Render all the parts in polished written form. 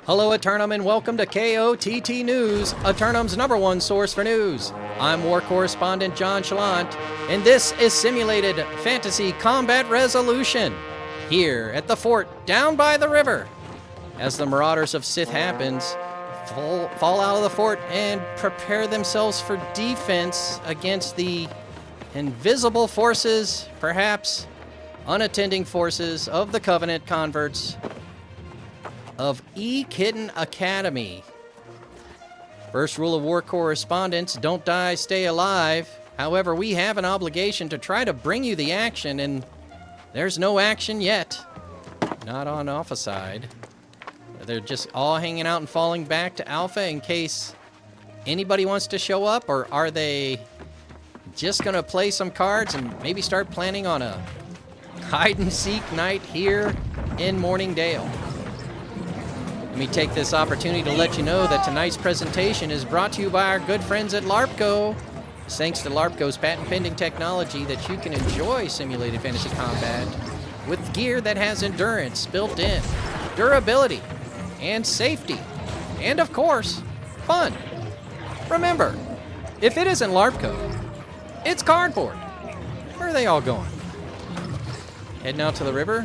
Hello, Aeternum, and welcome to KOTT News, Aeternum's #1 source for news. I'm War Correspondent JChalant, and this is Simulated Fantasy Combat Resolution, here at the fort down by the river. As the Marauders of Sith happens, fall out of the fort and prepare themselves for defense against the invisible forces, perhaps unattending forces of the Covenant converts of E-Kitten Academy. First rule of War Correspondents, don't die, stay alive. However, we have an obligation to try to bring you the action, and there's no action yet. Not on Alpha side. They're just all hanging out and falling back to Alpha in case anybody wants to show up, or are they just gonna play some cards and maybe start planning on a hide-and-seek night here in Mourningdale? Let me take this opportunity to let you know that tonight's presentation is brought to you by our good friends at LARPCO. It's thanks to LARPCO's patent-pending technology that you can enjoy simulated fantasy combat with gear that has endurance built in, durability, and safety, and of course, fun. Remember, if it isn't LARPCO, it's cardboard. Where are they all going? Heading out to the river?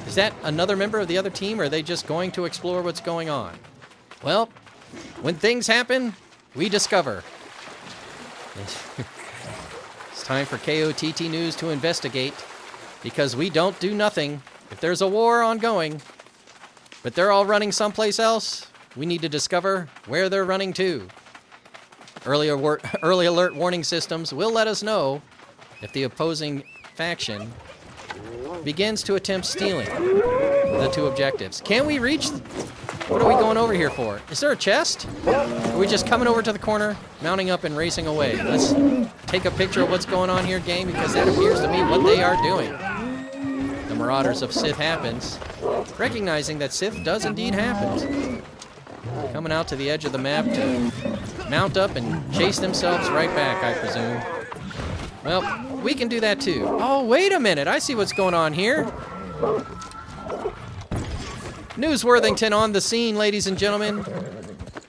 Is that another member of the other team, or are they just going to explore what's going on? Well, when things happen, we discover. It's time for KOTT News to investigate, because we don't do nothing. If there's a war ongoing, but they're all running someplace else, we need to discover where they're running to. Early alert warning systems will let us know if the opposing faction begins to attempt stealing the two objectives. Can we reach? What are we going over here for? Is there a chest? Are we just coming over to the corner, mounting up and racing away? Let's take a picture of what's going on here, game, because that appears to be what they are doing. The Marauders of Sith happens, recognizing that Sith does indeed happen. Coming out to the edge of the map to mount up and chase themselves right back, I presume. Well, we can do that too. Oh, wait a minute. I see what's going on here. Newsworthington on the scene, ladies and gentlemen.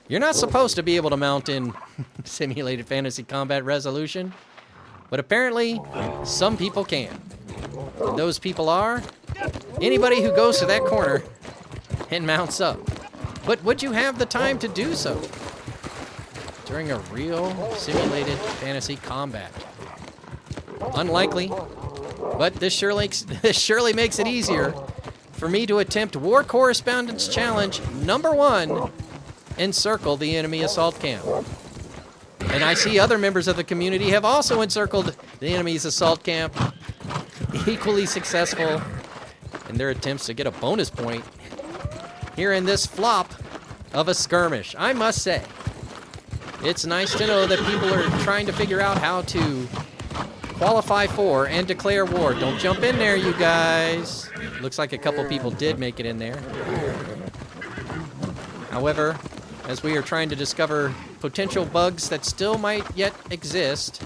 You're not supposed to be able to mount in simulated fantasy combat resolution, but apparently some people can. And those people are anybody who goes to that corner and mounts up. But would you have the time to do so during a real simulated fantasy combat? Unlikely, but this surely makes it easier for me to attempt War Correspondence Challenge #1, encircle the enemy assault camp. And I see other members of the community have also encircled the enemy's assault camp, equally successful in their attempts to get a bonus point here in this flop of a skirmish. I must say, it's nice to know that people are trying to figure out how to qualify for and declare war. Don't jump in there, you guys. Looks like a couple people did make it in there. However, as we are trying to discover potential bugs that still might yet exist,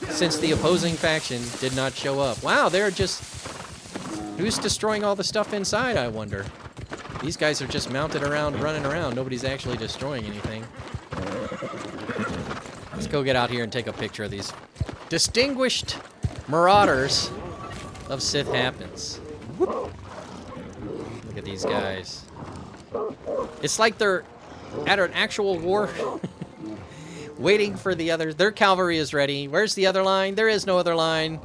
since the opposing faction did not show up. Wow, they're just... Who's destroying all the stuff inside, I wonder? These guys are just mounted around, running around. Nobody's actually destroying anything. Let's go get out here and take a picture of these distinguished Marauders of Sith happens. Look at these guys. It's like they're at an actual war waiting for the others. Their cavalry is ready. Where's the other line? There is no other line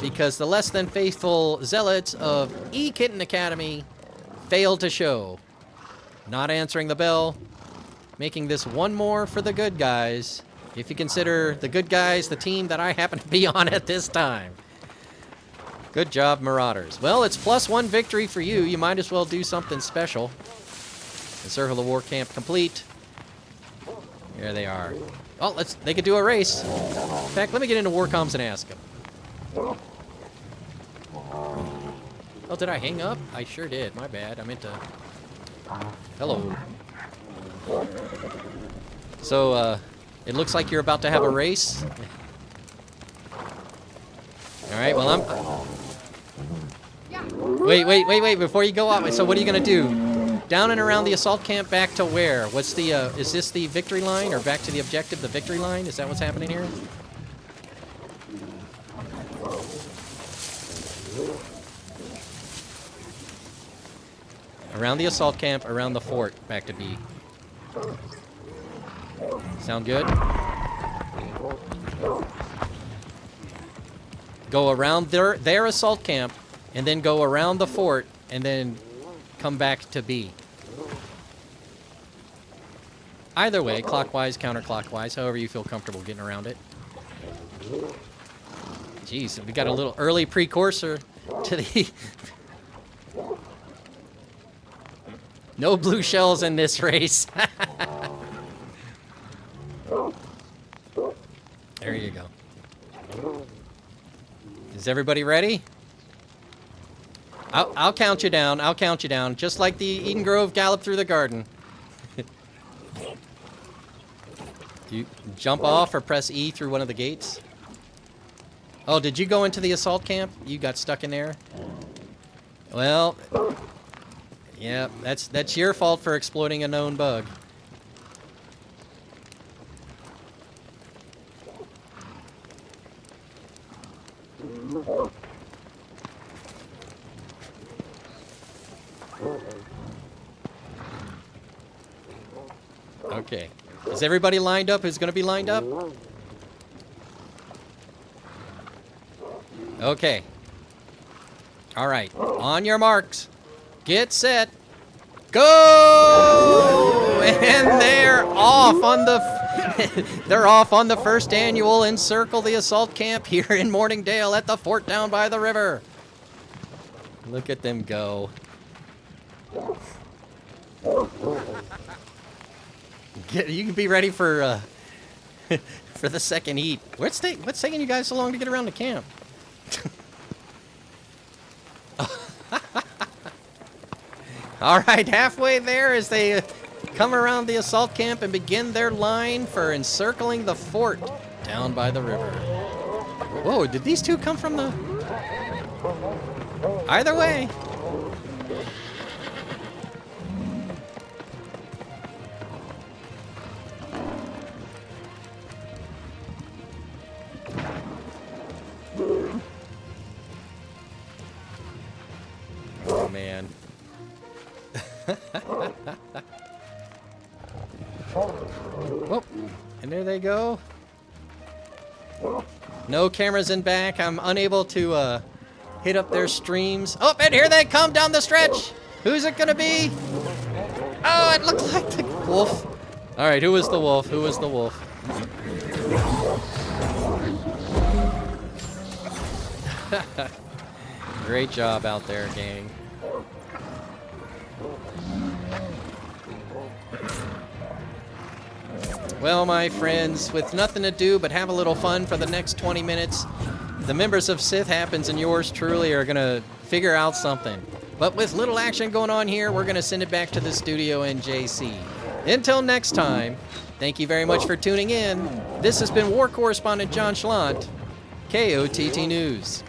because the less than faithful zealots of E-Kitten Academy failed to show. Not answering the bell, making this one more for the good guys. If you consider the good guys the team that I happen to be on at this time. Good job, Marauders. Well, it's +1 victory for you. You might as well do something special. Encircle the war camp complete. There they are. Oh, they could do a race. In fact, let me get into war comms and ask them. Oh, did I hang up? I sure did. My bad. I meant to... Hello. So, it looks like you're about to have a race. All right, well, Wait, before you go out, so what are you going to do? Down and around the assault camp, back to where? What's the, is this the victory line, or back to the objective, the victory line? Is that what's happening here? Around the assault camp, around the fort, back to B. Sound good? Go around their assault camp, and then go around the fort, and then come back to B. Either way, clockwise, counterclockwise, however you feel comfortable getting around it. Jeez, we got a little early precursor to the... No blue shells in this race. There you go. Is everybody ready? I'll count you down. I'll count you down. Just like the Eden Grove gallop through the garden. You jump off or press E through one of the gates. Oh, did you go into the assault camp? You got stuck in there? Well, yeah, that's your fault for exploiting a known bug. Okay. Is everybody lined up? Who's going to be lined up? Okay. All right. On your marks. Get set. Go! And they're off on the they're off on the first annual Encircle the Assault Camp here in Mourningdale at the fort down by the river. Look at them go. You can be ready for for the second heat. What's taking you guys so long to get around the camp? All right, halfway there as they come around the assault camp and begin their line for encircling the fort down by the river. Whoa, did these two come from the... Either way. Oh, man. Whoop. And there they go. No cameras in back. I'm unable to hit up their streams. Oh, and here they come down the stretch. Who's it gonna be? Oh, it looks like the wolf. All right, who was the wolf? Who was the wolf? Great job out there, gang. Well, my friends, with nothing to do but have a little fun for the next 20 minutes, the members of Sith Happens and yours truly are going to figure out something. But with little action going on here, we're going to send it back to the studio in JC. Until next time, thank you very much for tuning in. This has been War Correspondent JChalant, KOTT News.